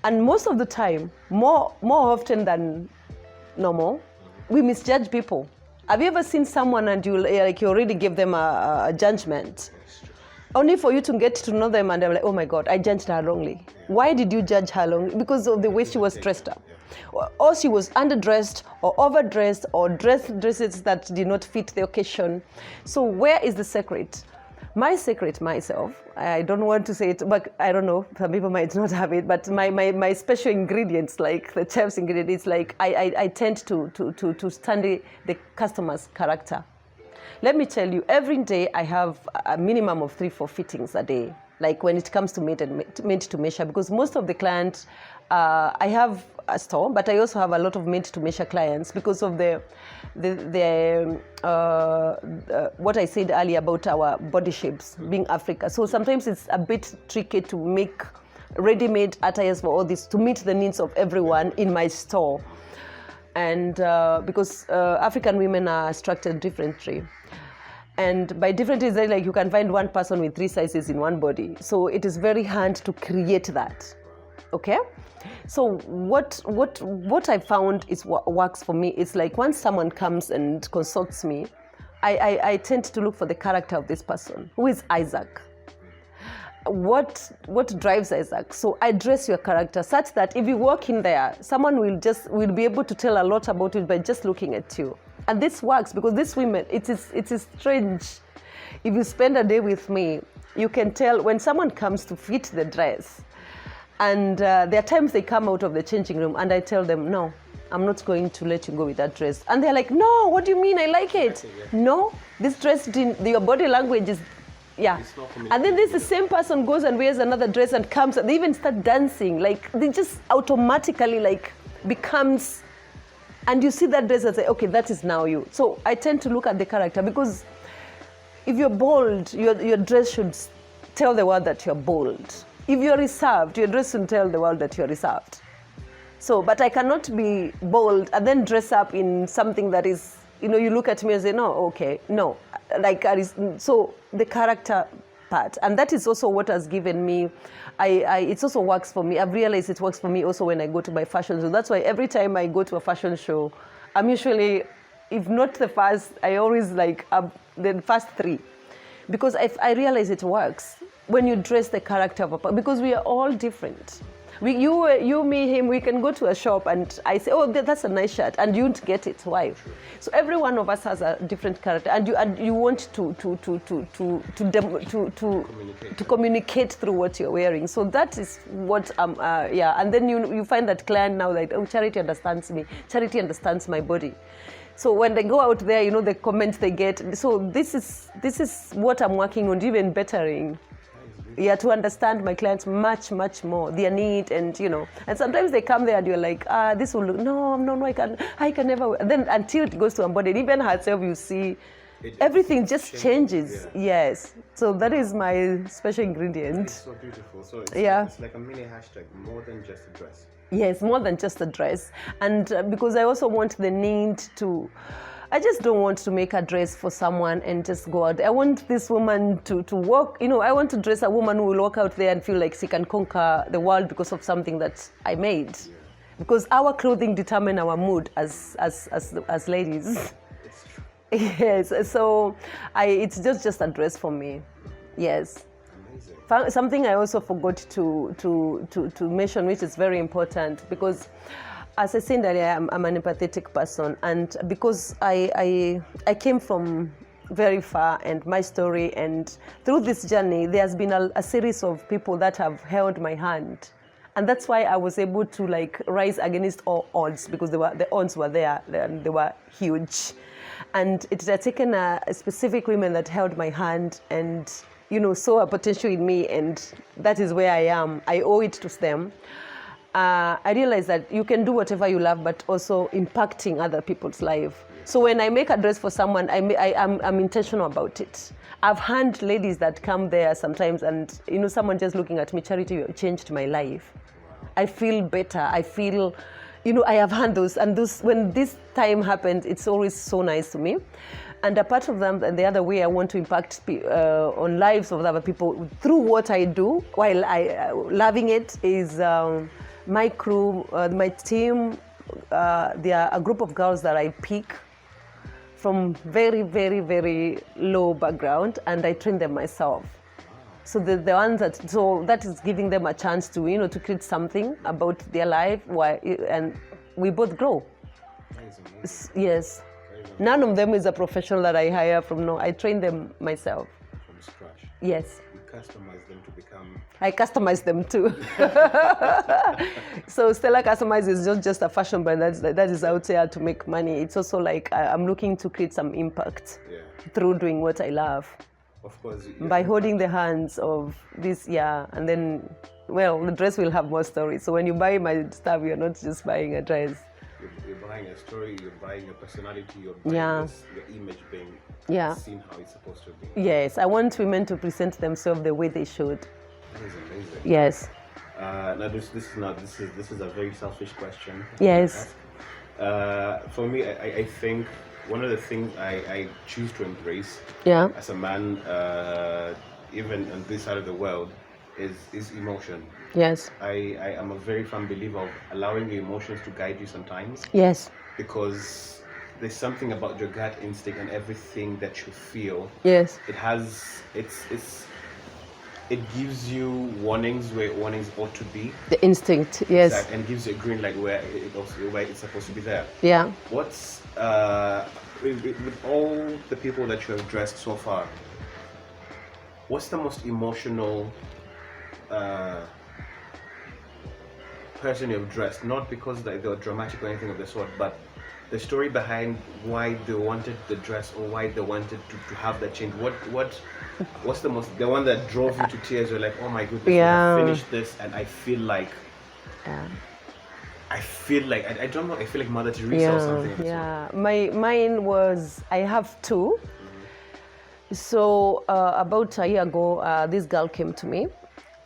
And most of the time, more often than normal, we misjudge people. Have you ever seen someone and you already give them a judgment? Only for you to get to know them and they're like, oh my God, I judged her wrongly. Why did you judge her wrongly? Because of the way she was dressed up. Or she was underdressed or overdressed or dresses that did not fit the occasion. So where is the secret? My secret myself, I don't want to say it, but I don't know, some people might not have it, but my special ingredients, like the chef's ingredients, like I tend to study the customer's character. Let me tell you, every day I have a minimum of 3-4 fittings a day. like when it comes to made to measure, because most of the clients, I have a store, but I also have a lot of made to measure clients because of what I said earlier about our body shapes being Africa. So sometimes it's a bit tricky to make ready-made attires for all this to meet the needs of everyone in my store. And because African women are structured differently. And by different is that like you can find one person with 3 sizes in one body. So it is very hard to create that. Okay? So what I found is what works for me. It's like once someone comes and consults me, I tend to look for the character of this person. Who is Isaac? What drives Isaac? So I dress your character such that if you walk in there, someone will be able to tell a lot about it by just looking at you. And this works because these women, it is strange. If you spend a day with me, you can tell when someone comes to fit the dress. And there are times they come out of the changing room and I tell them, no, I'm not going to let you go with that dress. And they're like, no, what do you mean? I like it. No, this dress, your body language is, yeah. And then the same person goes and wears another dress and comes, and they even start dancing. Like, they just automatically like becomes, and you see that dress and say, okay, that is now you. So I tend to look at the character because if you're bold, your dress should tell the world that you're bold. If you're reserved, your dress should tell the world that you're reserved. So, but I cannot be bold and then dress up in something that is, you look at me and say, no, okay, no. Like, so the character part. And that is also what has given me, it also works for me. I've realized it works for me also when I go to my fashion show. That's why every time I go to a fashion show, I'm usually, if not the first, I always like the first 3. Because I realize it works when you dress the character of a person, because we are all different. You, me, him, we can go to a shop and I say, oh, that's a nice shirt, and you won't get it. Why? So every one of us has a different character, and you want to communicate through what you're wearing. So that is what and then you find that client now like, oh, Charity understands me. Charity understands my body. So when they go out there, the comments they get. So this is what I'm working on, even bettering. Yeah, to understand my clients much, much more, their need, and and sometimes they come there and you're like, this will look, no, I can never. And then until it goes to embodied, even herself, you see, everything just changes. Yes, so that is my special ingredient. It's so beautiful. So it's like a mini hashtag, more than just a dress. Yes, more than just a dress, and because I also want the need to. I just don't want to make a dress for someone and just go out. I want this woman to walk, I want to dress a woman who will walk out there and feel like she can conquer the world because of something that I made. Yeah. Because our clothing determine our mood as ladies. It's true. Yes, so it's just a dress for me. Yes. Amazing. Something I also forgot to mention, which is very important, because as I said earlier, I'm an empathetic person, and because I came from very far, and my story, and through this journey, there has been a series of people that have held my hand, and that's why I was able to like rise against all odds, because the odds were there and they were huge, and it had taken a specific women that held my hand and saw a potential in me, and that is where I am. I owe it to them. I realized that you can do whatever you love, but also impacting other people's life. So when I make a dress for someone, I'm intentional about it. I've had ladies that come there sometimes, and someone just looking at me, Charity, you changed my life. I feel better. I feel, I have had those, and when this time happens, it's always so nice to me. And apart from them, and the other way I want to impact on lives of other people through what I do, while loving it, is. My crew, my team, they are a group of girls that I pick from very, very, very low background, and I train them myself. So the ones that is giving them a chance to to create something about their life, and we both grow. Yes, none of them is a professional that I hire from. No, I train them myself. From scratch. Yes. Customize them to become. I customize them too. So Stella Customize is not just a fashion brand that is out there to make money. It's also like I'm looking to create some impact through doing what I love. Of course. By holding the hands of this, and then, well, the dress will have more stories. So when you buy my stuff, you're not just buying a dress. You're buying a story, you're buying a personality, you're buying your image being seen how it's supposed to be. Yes, I want women to present themselves the way they should. That is amazing. Yes. Now this is a very selfish question. Yes. For me, I think one of the things I choose to embrace as a man, even on this side of the world, is emotion. Yes. I am a very firm believer of allowing your emotions to guide you sometimes. Yes. Because there's something about your gut instinct and everything that you feel. Yes. It gives you warnings where warnings ought to be. The instinct, yes. Exactly, and gives you a green light where it's supposed to be there. Yeah. What's with all the people that you have dressed so far, what's the most emotional person you have dressed? Not because they were dramatic or anything of the sort, but the story behind why they wanted the dress or why they wanted to have that change. What's the one that drove you to tears? You're like, oh my goodness, I finished this and I feel like I don't know, I feel like Mother Teresa or something. Yeah, mine was, I have two. So about a year ago, this girl came to me,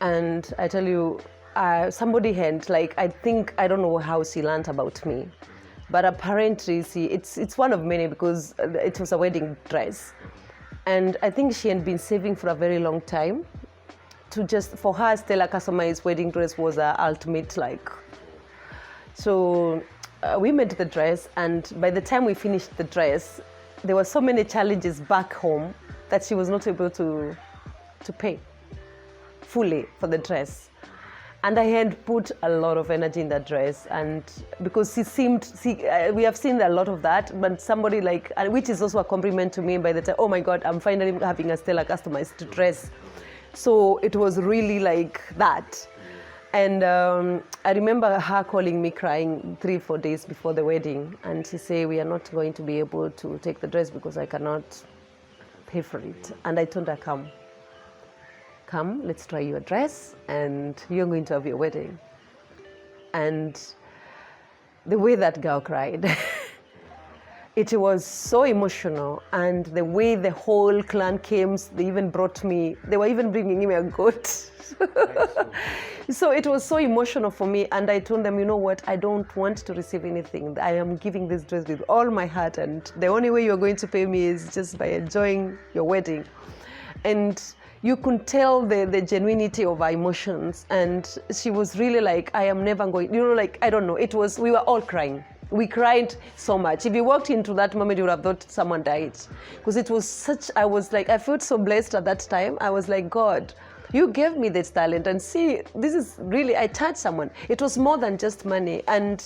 and I tell you, somebody had, like, I don't know how she learned about me, but apparently it's one of many, because it was a wedding dress. And I think she had been saving for a very long time for her, Stella customized wedding dress was her ultimate, like. So we made the dress, and by the time we finished the dress, there were so many challenges back home that she was not able to pay fully for the dress. And I had put a lot of energy in that dress, and because we have seen a lot of that, but somebody like, which is also a compliment to me by the time, oh my God, I'm finally having a Stella customized dress. So it was really like that. And I remember her calling me crying 3-4 days before the wedding, and she said, we are not going to be able to take the dress because I cannot pay for it. And I told her, come, let's try your dress, and you're going to have your wedding. And the way that girl cried, it was so emotional. And the way the whole clan came, they were even bringing me a goat. So it was so emotional for me. And I told them, you know what, I don't want to receive anything. I am giving this dress with all my heart, and the only way you're going to pay me is just by enjoying your wedding. And you could tell the genuinity of our emotions, and she was really like, I am never going, like, I don't know, we were all crying. We cried so much. If you walked into that moment, you would have thought someone died. Because it was I felt so blessed at that time. I was like, God, you gave me this talent, and see, this is really, I touched someone. It was more than just money. And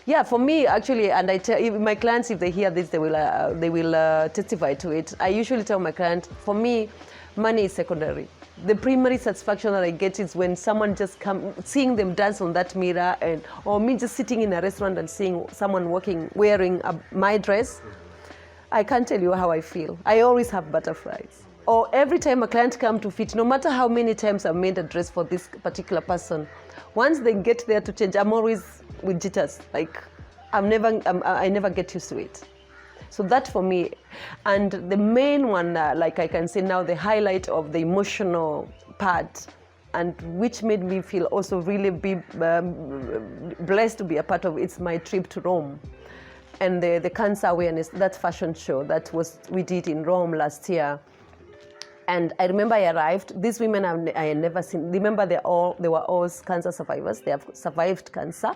yeah, for me, actually, and I tell my clients, if they hear this, they will testify to it. I usually tell my client, for me, money is secondary. The primary satisfaction that I get is when someone just seeing them dance on that mirror, or me just sitting in a restaurant and seeing someone wearing my dress. I can't tell you how I feel. I always have butterflies. Or every time a client comes to fit, no matter how many times I've made a dress for this particular person, once they get there to change, I'm always with jitters. Like, I never get used to it. So that for me, and the main one, like I can say now, the highlight of the emotional part, and which made me feel also really blessed to be a part of, it's my trip to Rome. And the cancer awareness, that fashion show we did in Rome last year. And I remember I arrived, these women I had never seen. Remember, they were all cancer survivors. They have survived cancer.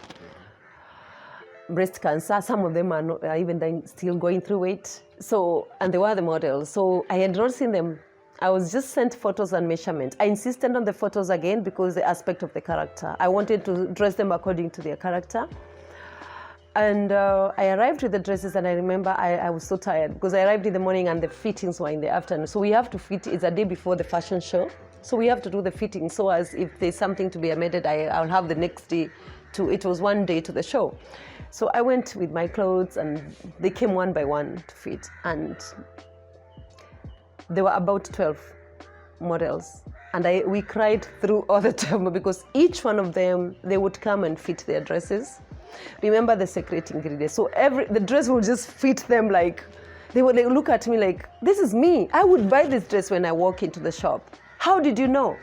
Breast cancer, some of them are even still going through it. So, and they were the models. So I had not seen them. I was just sent photos and measurements. I insisted on the photos again because the aspect of the character. I wanted to dress them according to their character. And I arrived with the dresses, and I remember I was so tired because I arrived in the morning and the fittings were in the afternoon. So we have to fit, it's a day before the fashion show. So we have to do the fitting. So as if there's something to be amended, I'll have the next day it was one day to the show. So I went with my clothes, and they came one by one to fit. And There were about 12 models. And we cried through all the time because each one of them, they would come and fit their dresses. Remember the secret ingredient. So the dress would just fit them like, they would look at me like, this is me. I would buy this dress when I walk into the shop. How did you know?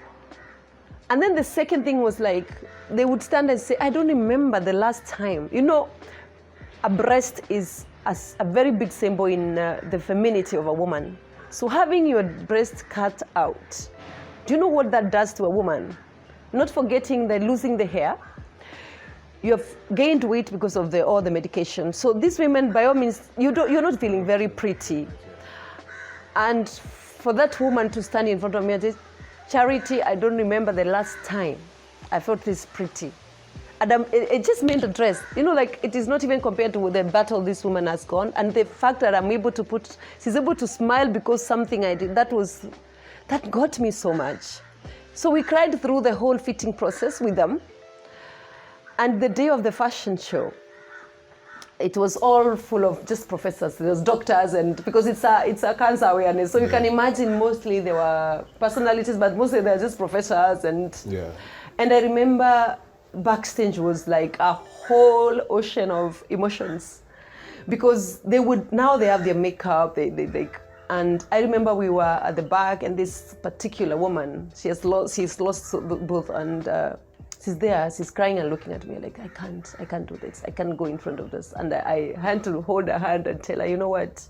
And then the second thing was like, they would stand and say, I don't remember the last time. You know, a breast is a very big symbol in the femininity of a woman. So having your breast cut out, do you know what that does to a woman? Not forgetting that losing the hair, you have gained weight because of all the medication. So these women, by all means, you're not feeling very pretty. And for that woman to stand in front of me and say, Charity, I don't remember the last time I felt this pretty. And it just meant a dress. You know, like it is not even compared to the battle this woman has gone. And the fact that she's able to smile because something I did, that got me so much. So we cried through the whole fitting process with them. And the day of the fashion show, it was all full of just professors. There was doctors, and because it's a cancer awareness, so you can imagine mostly there were personalities, but mostly they were just professors. And I remember backstage was like a whole ocean of emotions, because they have their makeup, and I remember we were at the back, and this particular woman, she's lost both, and she's there, she's crying and looking at me like, I can't do this, I can't go in front of this. And I had to hold her hand and tell her, you know what,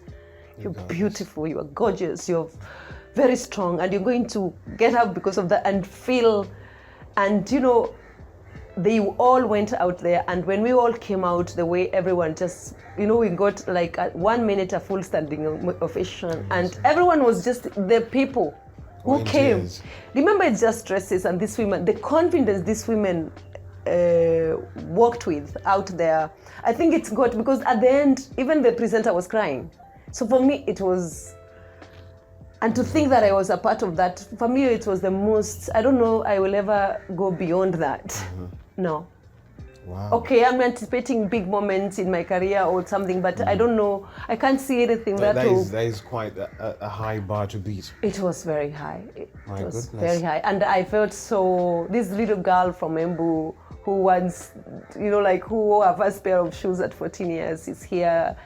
you're beautiful, you are gorgeous, you're very strong, and you're going to get up because of that and feel. And you know, they all went out there, and when we all came out, the way everyone just, you know, we got like 1 minute a full standing ovation, and everyone was just the people who came. Tears. Remember, it's just dresses, and these women, the confidence these women walked with out there, I think it's got, because at the end, even the presenter was crying. So for me, it was, and to think that I was a part of that, for me, it was the most, I don't know, I will ever go beyond that. Mm-hmm. No. Wow. Okay, I'm anticipating big moments in my career or something, but I don't know. I can't see anything that is quite a high bar to beat. It was very high. It My was goodness. very high. And I felt so, this little girl from Embu who once, you know, like who wore her first pair of shoes at 14 years is here.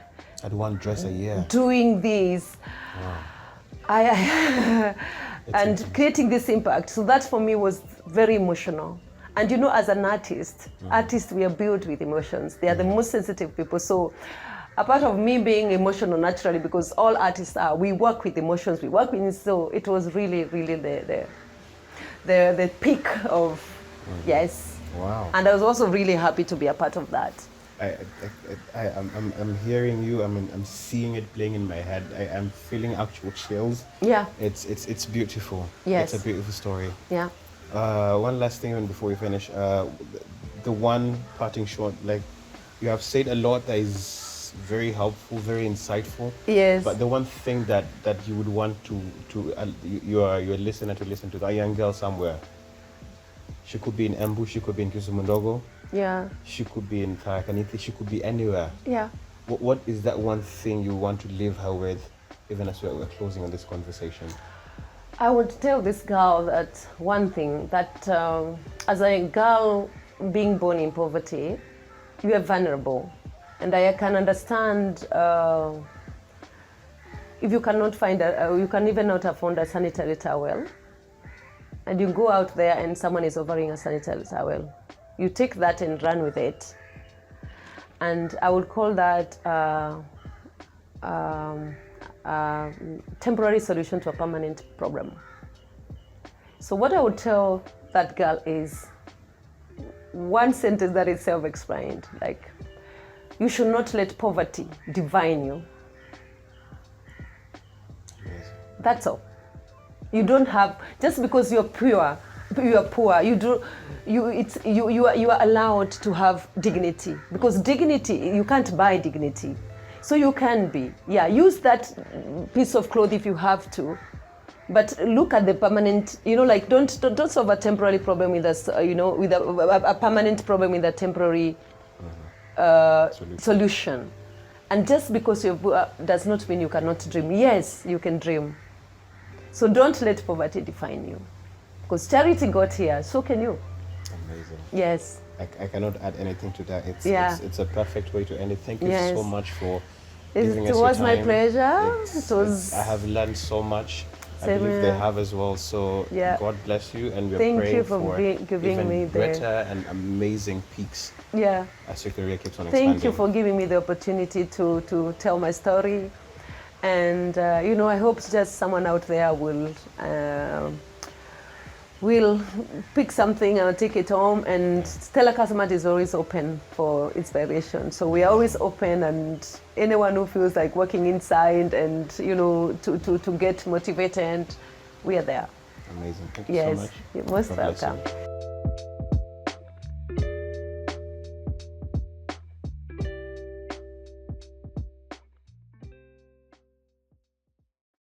At one dress a year. Doing this. Wow. And creating this impact. So that for me was very emotional. And you know, as an artist, artists, we are built with emotions. They are the most sensitive people. So a part of me being emotional naturally, because all artists are, we work with emotions, we work with it. So it was really, really the peak of, yes. Wow. And I was also really happy to be a part of that. I'm hearing you. I'm seeing it playing in my head. I'm feeling actual chills. Yeah. It's beautiful. Yes. It's a beautiful story. Yeah. One last thing, and before we finish, the one parting shot. Like, you have said a lot that is very helpful, very insightful. Yes. But the one thing that you would want your listener to listen to, a young girl somewhere. She could be in Embu, she could be in Kisumundogo. Yeah. She could be in Tarakaniti, she could be anywhere. Yeah. What is that one thing you want to leave her with, even as we're closing on this conversation? I would tell this girl that one thing, that as a girl being born in poverty, you are vulnerable. And I can understand if you cannot find, you can even not afford a sanitary towel, and you go out there and someone is offering a sanitary towel. You take that and run with it. And I would call that temporary solution to a permanent problem. So what I would tell that girl is one sentence that is self-explained, like, you should not let poverty define you. Yes. That's all. You don't have, just because you're poor, you are allowed to have dignity, because dignity, you can't buy dignity. So you can be, use that piece of cloth if you have to, but look at the permanent, you know, like don't solve a temporary problem with with a permanent problem with a temporary solution. And just because you're poor does not mean you cannot dream. Yes, you can dream. So don't let poverty define you. Because charity got here, so can you. Amazing. Yes. I cannot add anything to that. It's a perfect way to end it. Thank you Yes. so much for giving us It your was my time. pleasure. I have learned so much. I Same believe they here. have as well. So Yeah. God bless you, and we're Thank praying you for giving even me the- better and amazing peaks Yeah. as your career keeps on expanding. Thank you for giving me the opportunity to tell my story. And, I hope just someone out there will pick something and take it home. And Stella Casamat is always open for inspiration. So we are always open, and anyone who feels like working inside and, to get motivated, we are there. Amazing. Thank you so Yes, much. you're most God bless you. welcome.